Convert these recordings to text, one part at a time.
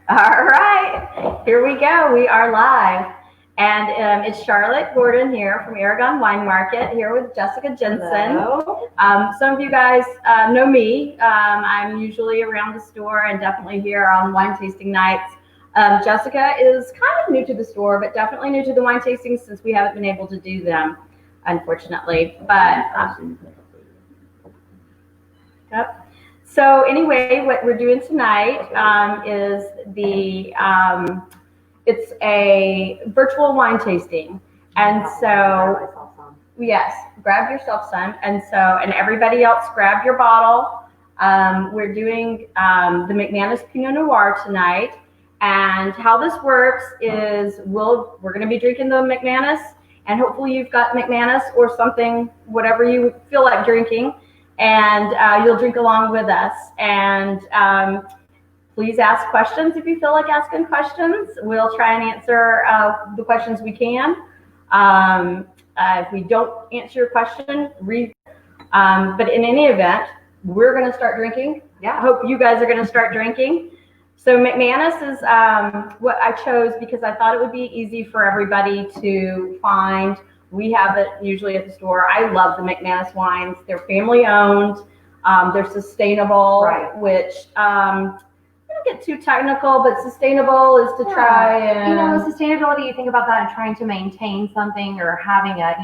All right, here we go. We are live. And it's Charlotte Gordon here from Aragon Wine Market, here with Jessica Jensen. Some of you guys know me. I'm usually around the store and definitely here on wine tasting nights. Jessica is kind of new to the store, but definitely new to the wine tastings since we haven't been able to do them, unfortunately. But yep. So anyway, what we're doing tonight is it's a virtual wine tasting. And so, yes, grab yourself some. And everybody else grab your bottle. We're doing the McManis Pinot Noir tonight. And how this works is we're going to be drinking the McManis, and hopefully you've got McManis or something, whatever you feel like drinking. And you'll drink along with us. And please ask questions if you feel like asking questions. We'll try and answer the questions we can. If we don't answer your question, read. But in any event, we're going to start drinking. Yeah, I hope you guys are going to start drinking. So McManis is what I chose because I thought it would be easy for everybody to find. We have it usually at the store. I love the McManis wines. They're family owned. They're sustainable, right. Which I don't get too technical, but sustainable is to try and sustainability. You think about that and trying to maintain something or having a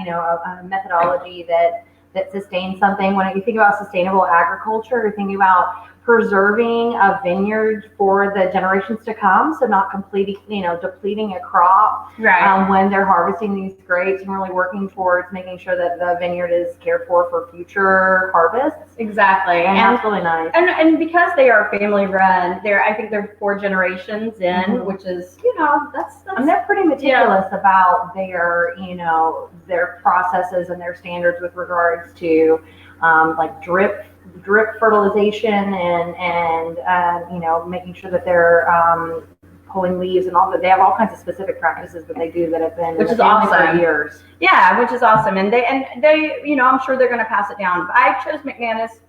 methodology that sustains something. When you think about sustainable agriculture, you're thinking about preserving a vineyard for the generations to come, so not completely, depleting a crop when they're harvesting these grapes, and really working towards making sure that the vineyard is cared for future harvests. Exactly, and that's really nice. And because they are family run, I think they're 4 generations in, which is that's and they're pretty meticulous about their processes and their standards with regards to like drip fertilization and making sure that they're pulling leaves and all that. They have all kinds of specific practices that they do that have been for years. Yeah, which is awesome. And they I'm sure they're going to pass it down. But I chose McManis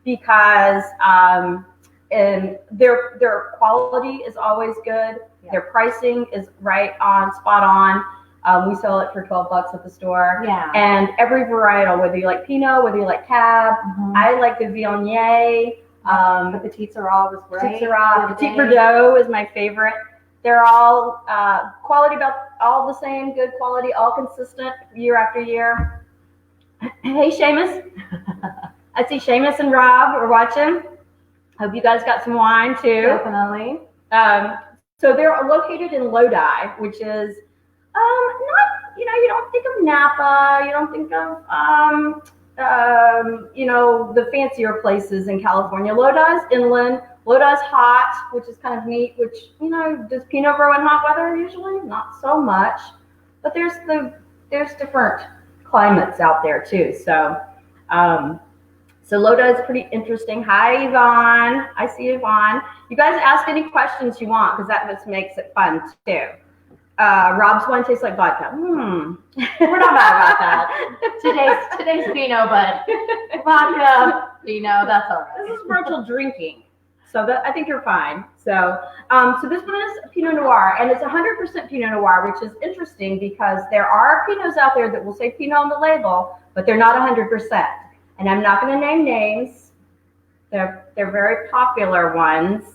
because and their quality is always good. Yeah. Their pricing is spot on. We sell it for $12 at the store. Yeah. And every varietal, whether you like Pinot, whether you like Cab, I like the Viognier. The Petit Syrah was great. Petit Verdot is my favorite. They're all quality, about all the same, good quality, all consistent year after year. Hey, Seamus. I see Seamus and Rob are watching. Hope you guys got some wine too. Definitely. So they're located in Lodi, which is not, you don't think of Napa, you don't think of, the fancier places in California. Lodi's inland, Lodi's hot, which is kind of neat, which, does Pinot grow in hot weather usually? Not so much, but there's different climates out there too. So, Lodi is pretty interesting. Hi, Yvonne. I see Yvonne. You guys ask any questions you want, because that just makes it fun too. Rob's wine tastes like vodka. We're not mad about that. Today's Pinot, but vodka, Pinot, that's all right. This is virtual drinking, so I think you're fine. So, this one is Pinot Noir, and it's 100% Pinot Noir, which is interesting because there are Pinots out there that will say Pinot on the label, but they're not 100%. And I'm not going to name names. They're very popular ones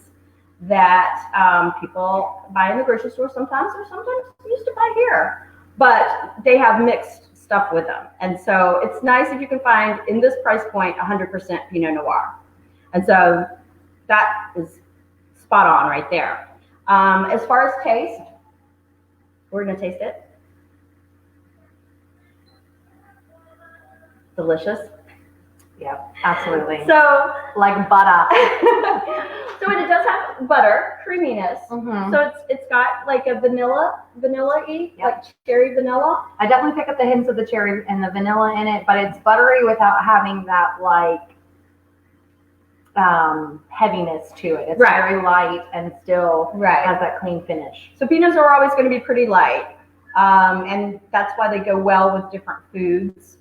that people buy in the grocery store sometimes, or sometimes used to buy here. But they have mixed stuff with them. And so it's nice if you can find, in this price point, 100% Pinot Noir. And so that is spot on right there. As far as taste, we're going to taste it. Delicious. Yeah, absolutely. So, like butter. So it does have butter, creaminess. So it's got like a vanilla-y, like cherry vanilla. I definitely pick up the hints of the cherry and the vanilla in it, but it's buttery without having that like heaviness to it. It's very light and still has that clean finish. So Pinots are always going to be pretty light, and that's why they go well with different foods.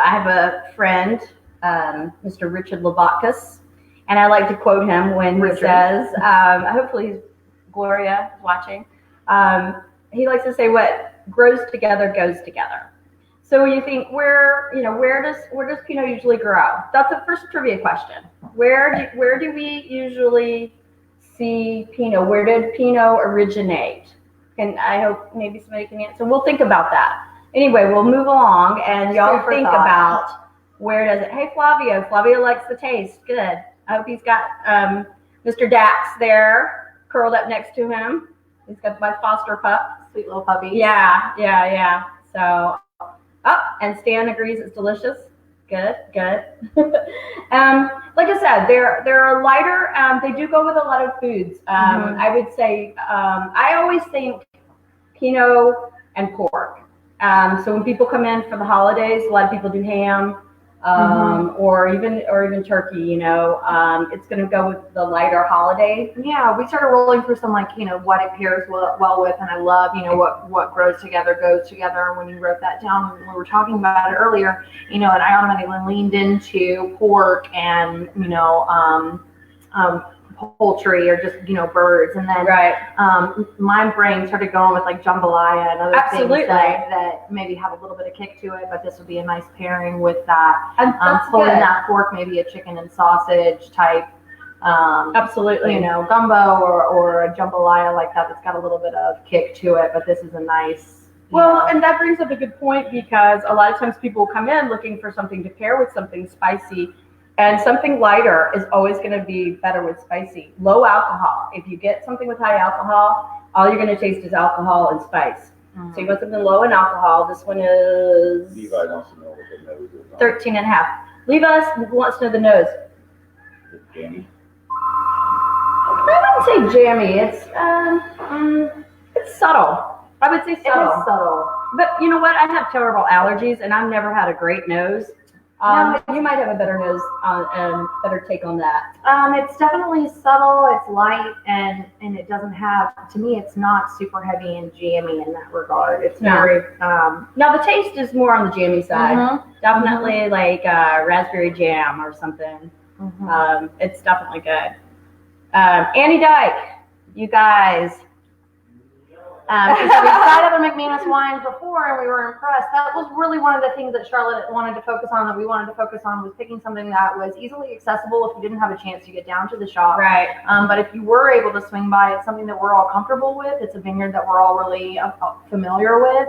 I have a friend, Mr. Richard Labatkis, and I like to quote him when he says, hopefully Gloria is watching. He likes to say what grows together goes together. So when you think where does Pinot usually grow? That's the first trivia question. Where do we usually see Pinot? Where did Pinot originate? And I hope maybe somebody can answer. We'll think about that. Anyway, we'll move along, and y'all think about where does it. Hey, Flavio. Flavio likes the taste. Good. I hope he's got Mr. Dax there curled up next to him. He's got my foster pup. Sweet little puppy. Yeah. So, and Stan agrees it's delicious. Good. Like I said, they're lighter. They do go with a lot of foods. I would say I always think Pinot and pork. So when people come in for the holidays, a lot of people do ham, or even turkey. It's going to go with the lighter holiday. Yeah, we started rolling through some what it pairs well with, and I love what grows together goes together. When you wrote that down, when we were talking about it earlier, and I automatically leaned into pork and poultry or just birds, and then my brain started going with jambalaya and other things that maybe have a little bit of kick to it, but this would be a nice pairing with that. And pulling that pork, maybe a chicken and sausage type absolutely gumbo or a jambalaya like that that's got a little bit of kick to it, but this is a nice and that brings up a good point, because a lot of times people come in looking for something to pair with something spicy. And something lighter is always going to be better with spicy. Low alcohol. If you get something with high alcohol, all you're going to taste is alcohol and spice. So you want something low in alcohol. This one is Levi wants to know what the nose is. 13.5. Levi wants to know the nose. It's jammy. I wouldn't say jammy. It's subtle. I would say subtle. It is subtle. But you know what? I have terrible allergies, and I've never had a great nose. You might have a better nose and better take on that. It's definitely subtle. It's light, and it doesn't have. To me, it's not super heavy and jammy in that regard. It's very. Now the taste is more on the jammy side. Definitely like raspberry jam or something. It's definitely good. Annie Dyke, you guys. Because we tried other McManis wines before and we were impressed. That was really one of the things that Charlotte wanted to focus on, that we wanted to focus on, was picking something that was easily accessible if you didn't have a chance to get down to the shop. Right. But if you were able to swing by, it's something that we're all comfortable with. It's a vineyard that we're all really familiar with.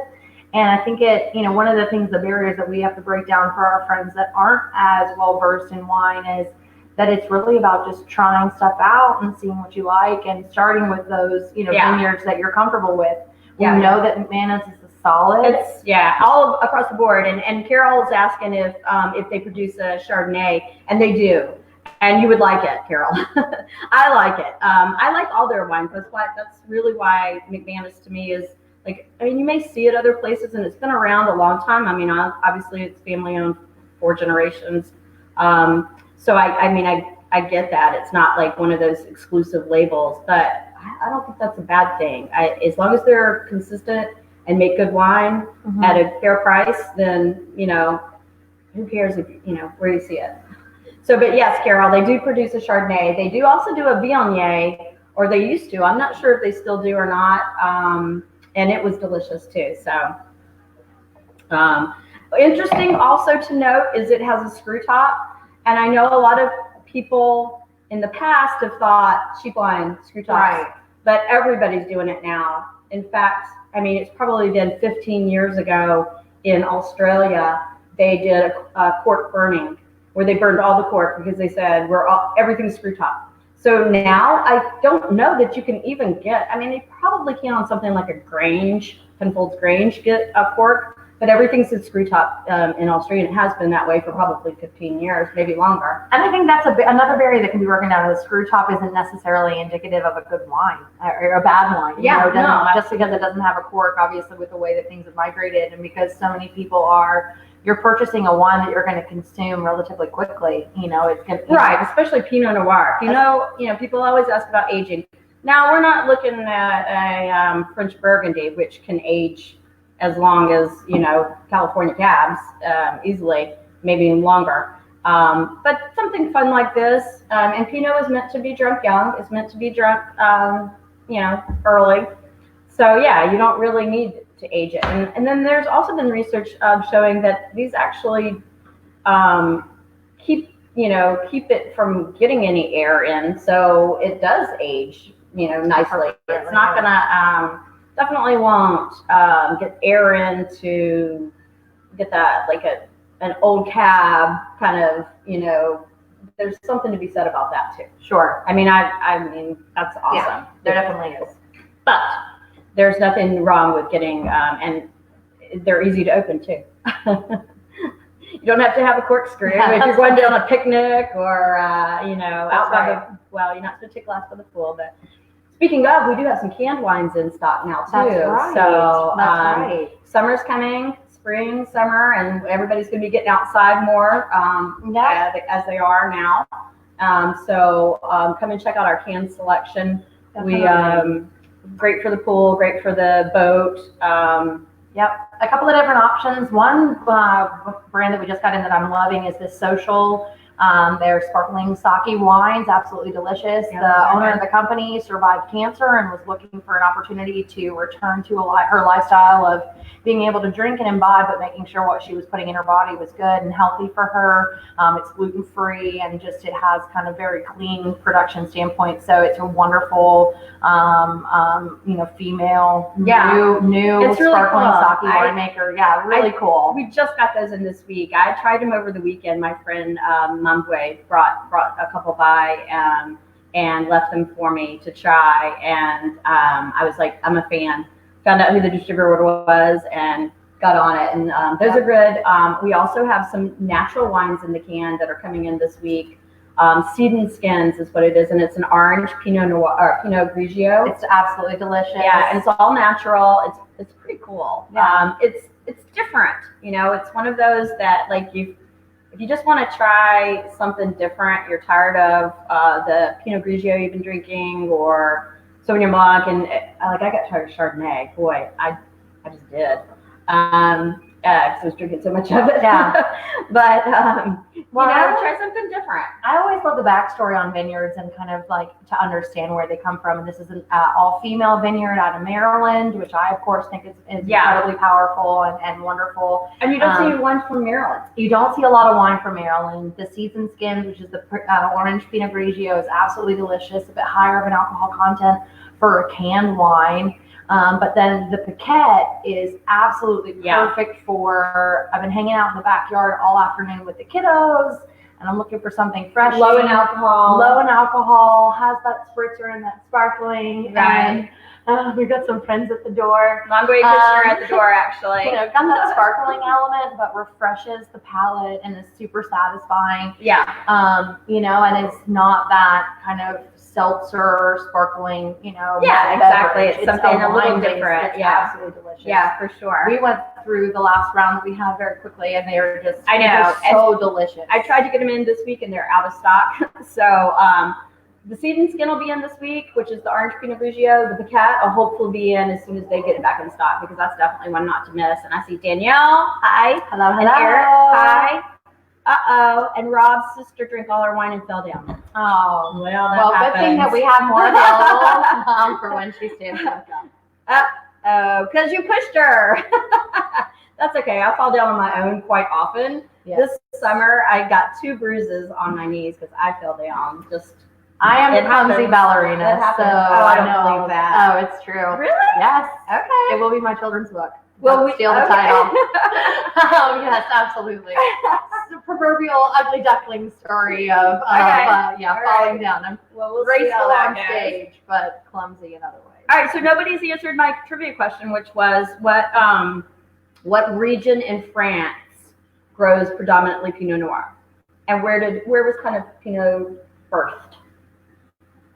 And I think one of the things, the barriers that we have to break down for our friends that aren't as well versed in wine is that it's really about just trying stuff out and seeing what you like and starting with those, vineyards that you're comfortable with. We know that McManis is a solid. It's all across the board. And Carol is asking if they produce a Chardonnay, and they do. And you would like it, Carol. I like it. I like all their wines. That's really why McManis to me is you may see it other places, and it's been around a long time. I mean, obviously it's family owned 4 generations. So I get that. It's not like one of those exclusive labels, but I don't think that's a bad thing. As long as they're consistent and make good wine at a fair price, then, who cares if, where you see it. So, but yes, Carol, they do produce a Chardonnay. They do also do a Viognier, or they used to. I'm not sure if they still do or not. And it was delicious too. So, interesting also to note is it has a screw top. And I know a lot of people in the past have thought cheap wine, screw tops, but everybody's doing it now. In fact, it's probably been 15 years ago in Australia, they did a cork burning where they burned all the cork because they said everything's screw top. So now I don't know that you can even get, they probably can on something like a Grange, Penfolds Grange, get a cork. But everything's a screw top in Australia, and it has been that way for probably 15 years, maybe longer. And I think that's another barrier that can be working out. The screw top isn't necessarily indicative of a good wine or a bad wine. Just because it doesn't have a cork, obviously, with the way that things have migrated, and because so many people you're purchasing a wine that you're going to consume relatively quickly. It's going to especially Pinot Noir. People always ask about aging. Now we're not looking at a French Burgundy, which can age as long as, California cabs easily, maybe longer. But something fun like this, and Pinot is meant to be drunk young. It's meant to be drunk early. So yeah, you don't really need to age it. And then there's also been research showing that these actually keep it from getting any air in, so it does age nicely. It's not gonna definitely won't get air in to get that like an old cab kind of there's something to be said about that too. Sure. I mean that's awesome. Yeah, there definitely is. But there's nothing wrong with getting and they're easy to open too. You don't have to have a corkscrew if you're going down a picnic or out by the you're not supposed to take glass by the pool. But speaking of, we do have some canned wines in stock now too. That's right. So That's right. Summer's coming, spring, summer, and everybody's going to be getting outside more as they are now. So come and check out our canned selection. Definitely. We great for the pool, great for the boat. Yep, a couple of different options. One brand that we just got in that I'm loving is this Social. Their sparkling sake wines, absolutely delicious. Yeah, the owner of the company survived cancer and was looking for an opportunity to return to her lifestyle of being able to drink and imbibe, but making sure what she was putting in her body was good and healthy for her. It's gluten-free and just it has kind of very clean production standpoint. So it's a wonderful, female, new it's really sparkling cool. sake winemaker. Yeah, really cool. We just got those in this week. I tried them over the weekend. My friend Mumway brought a couple by and left them for me to try. And I was like, I'm a fan. Found out who the distributor was and got on it. And those are good. We also have some natural wines in the can that are coming in this week. Seed and Skins is what it is, and it's an orange Pinot Noir or Pinot Grigio. It's absolutely delicious. Yeah, and it's all natural. It's pretty cool. Yeah. It's different. It's one of those that like if you just want to try something different, you're tired of the Pinot Grigio you've been drinking or Sauvignon Blanc, and I got tired of Chardonnay. Boy, I just did. Because I was drinking so much of it. Yeah. But try something different. I always love the backstory on vineyards and kind of like to understand where they come from. And this is an all-female vineyard out of Maryland, which I of course think is incredibly powerful and wonderful. And you don't see wine from Maryland. You don't see a lot of wine from Maryland. The Seeds and Skins, which is the orange Pinot Grigio, is absolutely delicious. A bit higher of an alcohol content for a canned wine. But then the Paquette is absolutely perfect for, I've been hanging out in the backyard all afternoon with the kiddos, and I'm looking for something fresh. Low in alcohol, has that spritzer and that sparkling. Right. And we've got some friends at the door. Long way Kushner at the door, actually. Got that sparkling element, but refreshes the palate and is super satisfying. Yeah. And it's not that kind of seltzer, sparkling, Yeah, exactly. Beverage. It's something a little different. It's absolutely delicious. Yeah, for sure. We went through the last round that we had very quickly, and they were just so delicious. I tried to get them in this week, and they're out of stock. So the Seed and Skin will be in this week, which is the orange Pinot Grigio. The Paquette will hopefully be in as soon as they get it back in stock, because that's definitely one not to miss. And I see Danielle. Hi. Hello. And Eric. Hi. And Rob's sister drank all our wine and fell down. Oh, well, good thing that we have more available for when she stands up. Because you pushed her. That's okay. I fall down on my own quite often. Yes. This summer, I got 2 bruises on my knees because I fell down. I am a clumsy ballerina, so I don't believe that. Oh, it's true. Really? Yes. Okay. It will be my children's book. Well, we steal the title. Oh, yes, absolutely. It's the proverbial ugly duckling story of falling down. I'm graceful on stage, but clumsy in other ways. All right, so nobody's answered my trivia question, which was what region in France grows predominantly Pinot Noir, and where was kind of Pinot birthed?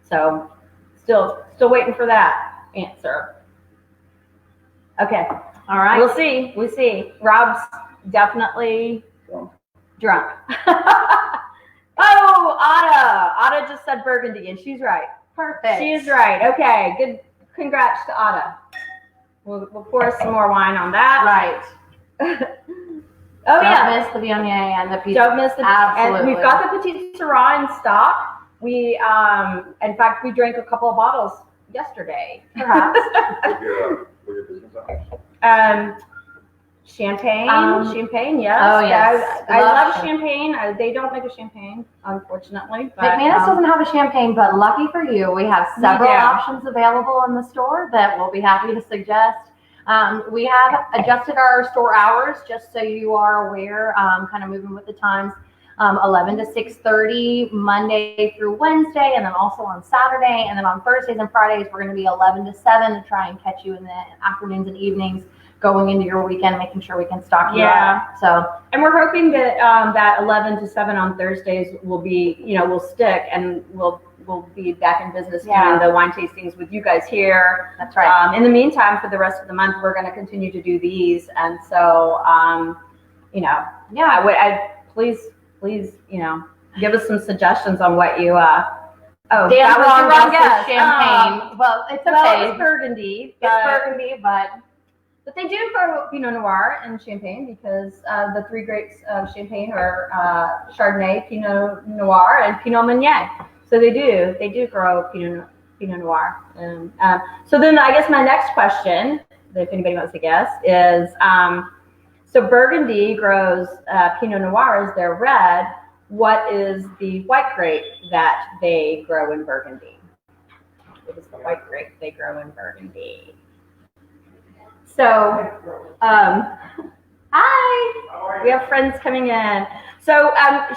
So, still waiting for that answer. Okay. All right. We'll see. Rob's definitely drunk. Oh, Ada just said Burgundy, and she's right. Perfect. She is right. Okay. Good. Congrats to Ada. We'll pour some more wine on that. Right. Don't miss the Viognier and the Petit. Don't miss the. Absolutely. And we've got the Petit Syrah in stock. We, in fact, we drank a couple of bottles yesterday. Perhaps. What your business hours? Champagne, yes. Oh, yes. I love champagne. They don't make a champagne, unfortunately. But, McManis doesn't have a champagne, but lucky for you, we have several do. options available in the store that we'll be happy to suggest. We have adjusted our store hours just so you are aware, kind of moving with the times. 11 to 6:30 Monday through Wednesday, and then also on Saturday, and then on Thursdays and Fridays we're going to be 11 to 7 to try and catch you in the afternoons and evenings going into your weekend, making sure we can stock you up. So, and we're hoping that that 11 to 7 on Thursdays will be, will stick, and we'll be back in business doing the wine tastings with you guys here. That's right. In the meantime, for the rest of the month, we're going to continue to do these, and so please, give us some suggestions on what you. Oh, Dan that was the wrong guess. Champagne. Well, it's okay. Well, it's Burgundy. It's Burgundy, but they do grow Pinot Noir and Champagne because the three grapes of Champagne are Chardonnay, Pinot Noir, and Pinot Meunier. So they do grow Pinot Noir. And, so then I guess my next question, if anybody wants to guess, is so Burgundy grows Pinot Noir as their red. What is the white grape that they grow in Burgundy? What is the white grape they grow in Burgundy? So, hi, we have friends coming in. So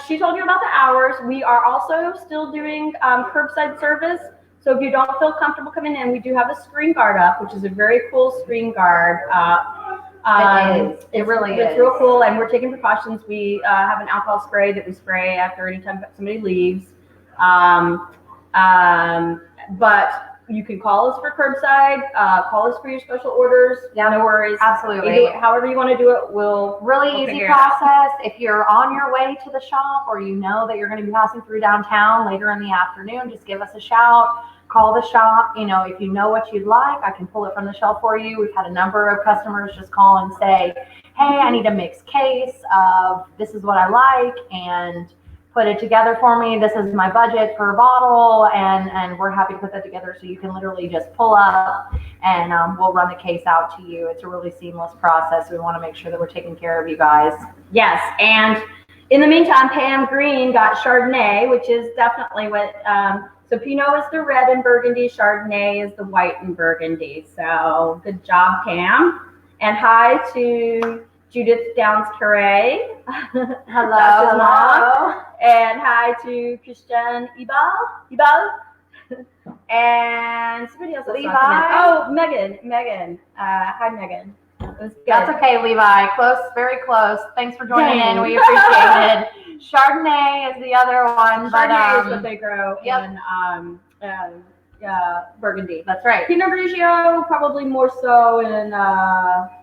she told you about the hours. We are also still doing curbside service. So if you don't feel comfortable coming in, we do have a screen guard up, which is a very cool screen guard. It really is. It's real cool, and we're taking precautions. We have an alcohol spray that we spray after any time somebody leaves. But you can call us for curbside, call us for your special orders. Yeah, no worries. Absolutely. However you want to do it, we'll easy process. If you're on your way to the shop or you know that you're going to be passing through downtown later in the afternoon, just give us a shout. Call the shop. If you know what you'd like, I can pull it from the shelf for you. We've had a number of customers just call and say, hey, I need a mixed case of this is what I like, and put it together for me. This is my budget per bottle, and we're happy to put that together so you can literally just pull up and we'll run the case out to you. It's a really seamless process. We want to make sure that we're taking care of you guys. Yes, and in the meantime, Pam Green got Chardonnay, which is definitely what, so Pinot is the red in Burgundy, Chardonnay is the white in Burgundy. So good job, Pam. And hi to Judith Downs-Carre. Hello. And hi to Christian Ibal. And somebody else. Levi. Oh, Megan. Hi, Megan. That's okay, Levi. Close, very close. Thanks for joining in. We appreciate it. Chardonnay is the other one. Chardonnay is what they grow in Burgundy. That's right. Pinot Grigio, probably more so in,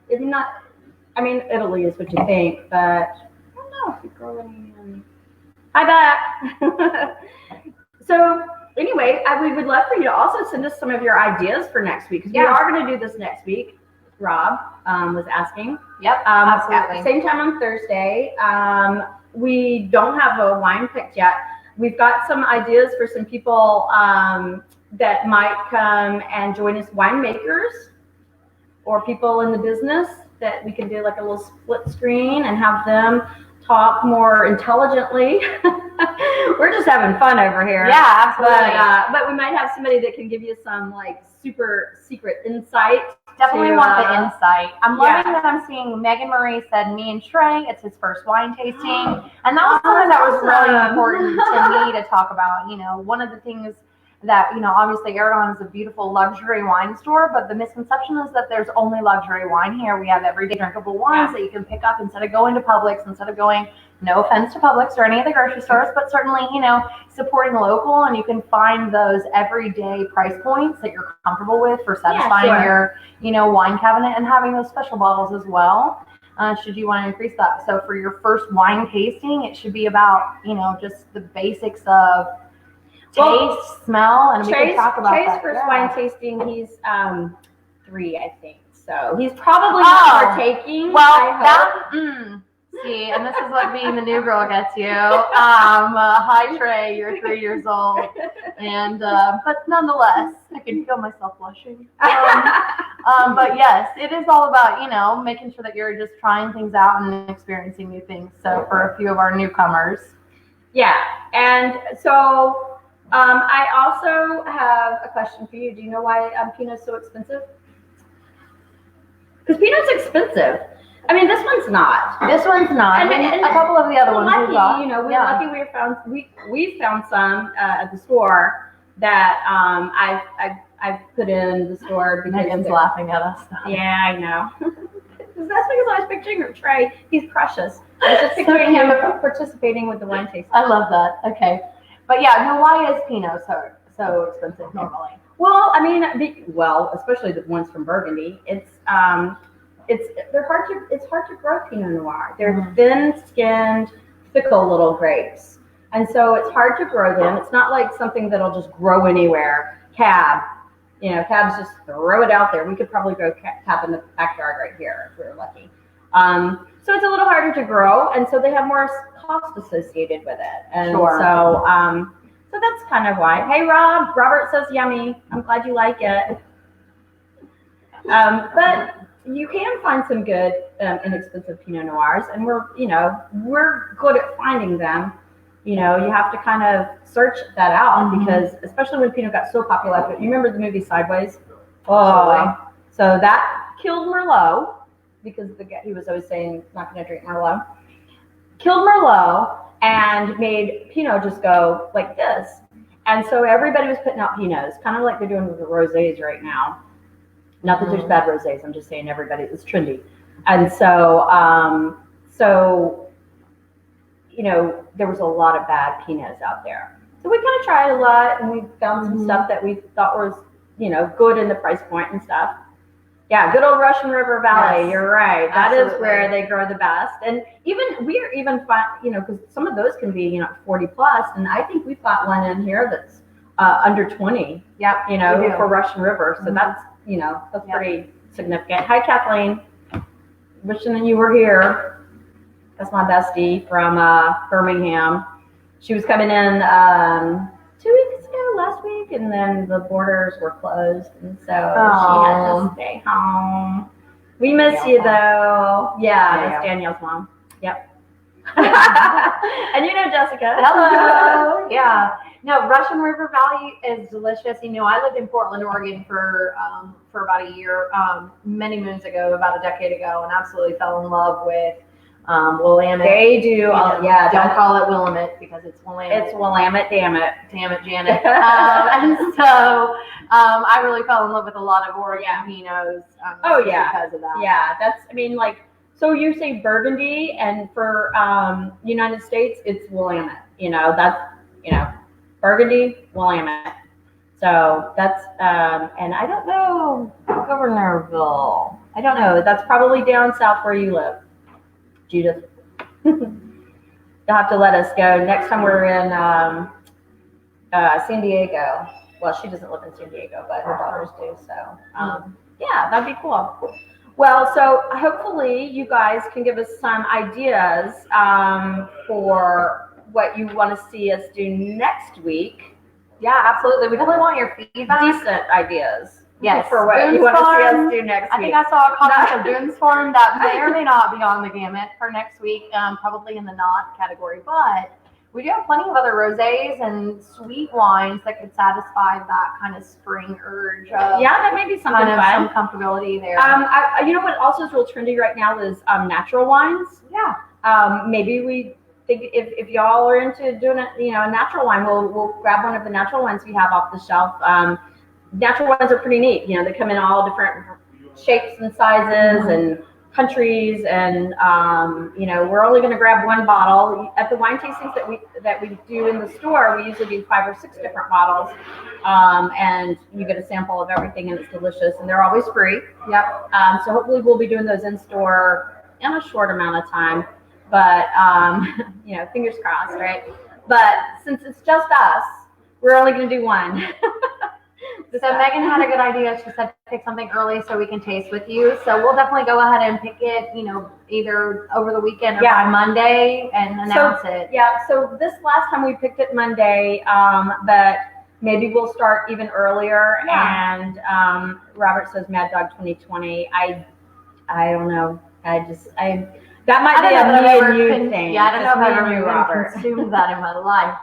if not, Italy is what you think, but I don't know if you grow any. Hi, back. So anyway, we would love for you to also send us some of your ideas for next week, because we are going to do this next week. Rob was asking. Yep, absolutely. absolutely. Same time on Thursday. We don't have a wine picked yet. We've got some ideas for some people that might come and join us, winemakers or people in the business, that we can do like a little split screen and have them talk more intelligently. We're just having fun over here. Yeah, absolutely. But we might have somebody that can give you some like super secret insight. Definitely want the insight. I'm loving that I'm seeing Megan Marie said me and Trey, it's his first wine tasting. And that was something that was really important to me to talk about. One of the things that, obviously Aragon is a beautiful luxury wine store, but the misconception is that there's only luxury wine here. We have everyday drinkable wines that you can pick up instead of going to Publix, instead of going, no offense to Publix or any of the grocery stores, but certainly, supporting local, and you can find those everyday price points that you're comfortable with for satisfying your, wine cabinet, and having those special bottles as well. Should you want to increase that. So for your first wine tasting, it should be about, just the basics of taste, smell, and we can talk about Trey's that. first wine tasting, he's 3, I think. So he's probably not partaking. Well, See, and this is what being the new girl gets you. Hi Trey, you're 3 years old, and but nonetheless, I can feel myself blushing. But yes, it is all about making sure that you're just trying things out and experiencing new things. So for a few of our newcomers, yeah, and so I also have a question for you. Do you know why Pinot's so expensive? Because Pinot's expensive. I mean, this one's not. This one's not. And a couple of the other ones lucky, we got. we're lucky we found some at the store that I've put in the store because Megan's laughing at us. Yeah, I know. That's because I was picturing Trey. He's precious. I was just picturing him participating with the wine tasting. I love that. Okay, but yeah, no. Why is Pinot so expensive normally? Well, I mean, especially the ones from Burgundy. It's hard to grow Pinot Noir. They're thin-skinned, fickle little grapes, and so it's hard to grow them. It's not like something that'll just grow anywhere. Cabs just throw it out there. We could probably grow cab in the backyard right here if we were lucky. So it's a little harder to grow, and so they have more cost associated with it. And so that's kind of why. Hey, Rob. Robert says yummy. I'm glad you like it. But you can find some good, inexpensive Pinot Noirs, and we're good at finding them. You have to kind of search that out because, especially when Pinot got so popular. You remember the movie Sideways? Oh, so that killed Merlot because he was always saying not going to drink Merlot. Killed Merlot and made Pinot just go like this. And so everybody was putting out Pinots, kind of like they're doing with the rosés right now. Not that there's bad rosés. I'm just saying everybody is trendy. And so, there was a lot of bad Pinots out there. So we kind of tried a lot, and we found some stuff that we thought was, good in the price point and stuff. Yeah, good old Russian River Valley. Yes, you're right. That is where they grow the best. And we're even fine, because some of those can be, 40 plus. And I think we've got one in here that's under 20. Yep. For Russian River. So that's pretty significant. Hi, Kathleen. Wishing that you were here. That's my bestie from Birmingham. She was coming in 2 weeks ago, last week, and then the borders were closed, and so she had to stay home. We miss you, though. Yeah, that's Danielle's mom. Yep. And Jessica. Hello. Yeah. No, Russian River Valley is delicious. I lived in Portland, Oregon for about a year, many moons ago, about a decade ago, and absolutely fell in love with Willamette. They do. Don't call it Willamette because it's Willamette. It's Willamette, damn it, Janet. And so I really fell in love with a lot of Oregon Pinots. Because of that. Yeah, so you say Burgundy, and for United States, it's Willamette. Burgundy, Willamette. So that's and I don't know Governorville. I don't know. That's probably down south where you live. Judith. You'll have to let us go. Next time we're in San Diego. Well, she doesn't live in San Diego, but her daughters do. So, that'd be cool. Well, so hopefully you guys can give us some ideas for what you want to see us do next week. Yeah, absolutely. We definitely want your feedback. Decent ideas. Yes, for what you want to see us do next week. I think I saw a comment of Boone's Farm that may or may not be on the gamut for next week, probably in the not category, but we do have plenty of other rosés and sweet wines that could satisfy that kind of spring urge. That may be something fun. Some comfortability there. What also is real trendy right now is natural wines. Yeah. Maybe we think if y'all are into doing a natural wine, we'll grab one of the natural wines we have off the shelf. Natural wines are pretty neat. They come in all different shapes and sizes and countries, and we're only going to grab one bottle at the wine tastings that we do in the store. We usually do 5 or 6 different bottles, and you get a sample of everything, and it's delicious, and they're always free. Yep. So hopefully we'll be doing those in store in a short amount of time, but fingers crossed, right? But since it's just us, we're only going to do one. So Megan had a good idea. She said pick something early so we can taste with you. So we'll definitely go ahead and pick it, either over the weekend or by Monday and announce it. Yeah, so this last time we picked it Monday, but maybe we'll start even earlier. Yeah. And Robert says Mad Dog 2020. I don't know. That might be a me and you thing. Yeah, I don't know if I've ever Robert. consumed that in my life.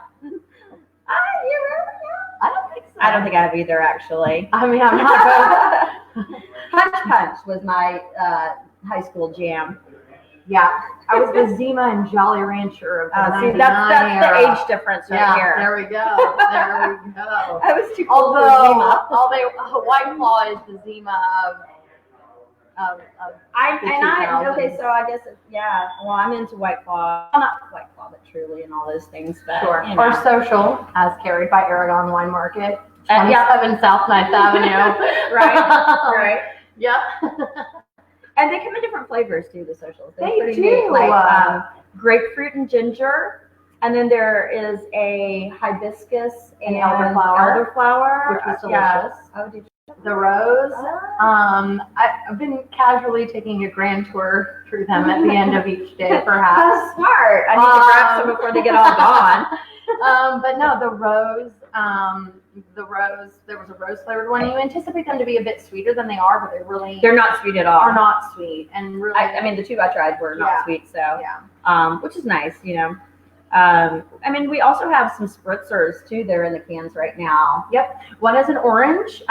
I don't think so. I don't think I have either, actually. I mean, I'm not both. Punch was my high school jam. Yeah, I was the Zima and Jolly Rancher of the See, that's the age difference right here. There we go. There we go. I was too cool for Zima. Although White Claw is the Zima of okay, so I guess well, I'm into White Claw. Well, not White Claw, but Truly and all those things. But sure. Or Social, as carried by Aragon Wine Market, 27 South 9th Avenue. Right. Yep. And they come in different flavors too. The Socials. They do. Neat, like grapefruit and ginger, and then there is a hibiscus and elderflower, which was delicious. Oh, did you? The rose. I've been casually taking a grand tour through them at the end of each day, perhaps. That's smart. I need to grab some before they get all gone. But no, the rose. There was a rose flavored one. You anticipate them to be a bit sweeter than they are, but they're not sweet at all. Are not sweet, and really. I mean, the two I tried were not sweet, so which is nice, I mean, we also have some spritzers too. They're in the cans right now. Yep. One is an orange,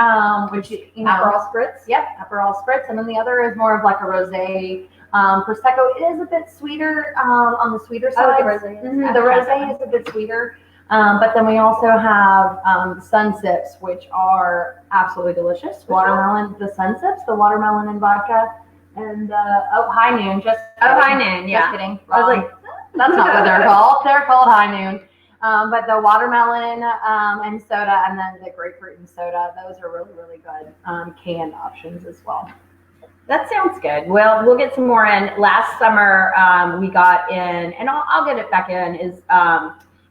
which Aperol spritz. Yep, Aperol spritz, and then the other is more of like a rosé. Prosecco is a bit sweeter on the sweeter side. The rosé. The rosé is a bit sweeter. But then we also have sun sips, which are absolutely delicious. Watermelon, the sun sips, the watermelon and vodka, and High Noon. High Noon. Yeah. Just kidding. I was like, that's not what they're called. They're called High Noon. But the watermelon and soda, and then the grapefruit and soda, those are really, really good canned options as well. That sounds good. Well, we'll get some more in. Last summer, we got in, and I'll get it back in,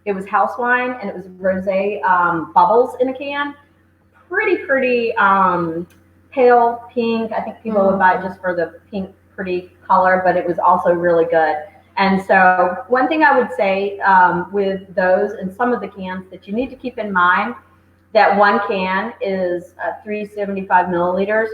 it was house wine, and it was rosé bubbles in a can. Pretty pale pink. I think people would buy it just for the pink, pretty color, but it was also really good. And so one thing I would say with those and some of the cans that you need to keep in mind, that one can is 375 milliliters,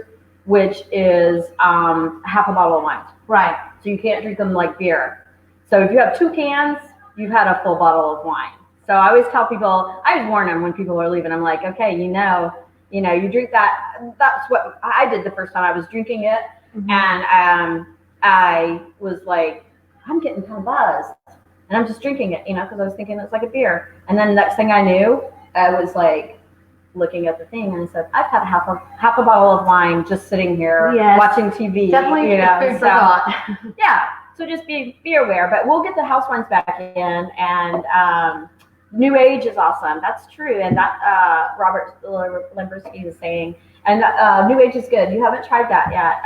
which is half a bottle of wine. Right. So you can't drink them like beer. So if you have 2 cans, you've had a full bottle of wine. So I always tell people, I always warn them when people are leaving. I'm like, okay, you drink that. That's what I did the first time I was drinking it. Mm-hmm. And I was like, I'm getting kind of buzzed. And I'm just drinking it, because I was thinking it's like a beer. And then the next thing I knew, I was like looking at the thing and I said, I've had half a bottle of wine just sitting here watching TV. Definitely food for thought. Yeah. So just be aware. But we'll get the house wines back in, and New Age is awesome. That's true. And that Robert Limbersky was saying. And New Age is good. You haven't tried that yet.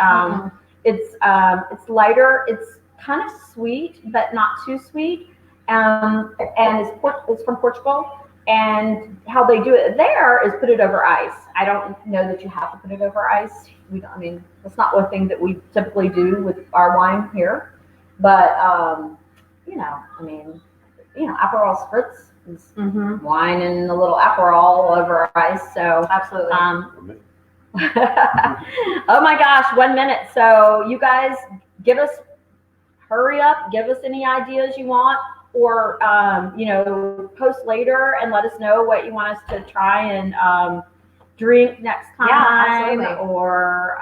It's lighter. It's kind of sweet, but not too sweet. And it's from Portugal. And how they do it there is put it over ice. I don't know that you have to put it over ice. That's not one thing that we typically do with our wine here. But, Aperol spritz is wine and a little Aperol over ice. So absolutely. Oh my gosh, 1 minute. So you guys hurry up, give us any ideas you want, or, post later and let us know what you want us to try and drink next time, or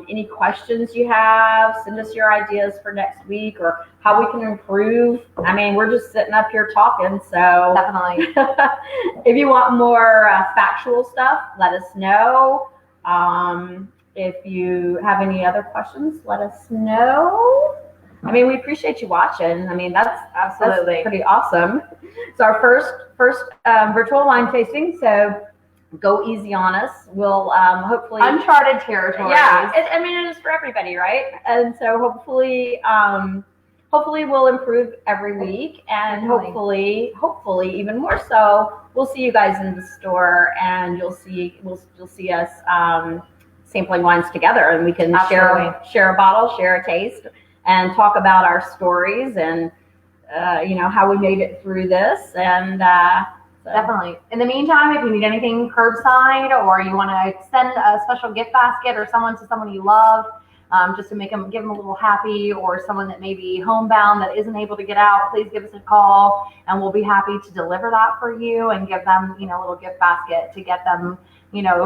any questions you have. Send us your ideas for next week or how we can improve. We're just sitting up here talking, so definitely. If you want more factual stuff, let us know. If you have any other questions, let us know. We appreciate you watching. That's pretty awesome. It's our first virtual wine tasting, so go easy on us. We'll hopefully uncharted territory. Yeah, it is for everybody, right? And so hopefully we'll improve every week, and hopefully even more so we'll see you guys in the store, and you'll see us sampling wines together, and we can share a bottle, share a taste, and talk about our stories and how we made it through this. And definitely. In the meantime, if you need anything curbside, or you want to send a special gift basket or to someone you love, just to give them a little happy, or someone that may be homebound that isn't able to get out, please give us a call, and we'll be happy to deliver that for you and give them, a little gift basket to get them,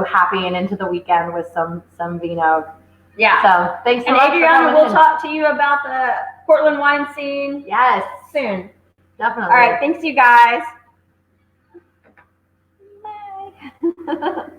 happy and into the weekend with some vino. Yeah. So thanks so much. And Adriana, we'll talk to you about the Portland wine scene. Yes. Soon. Definitely. All right. Thanks, you guys. Bye.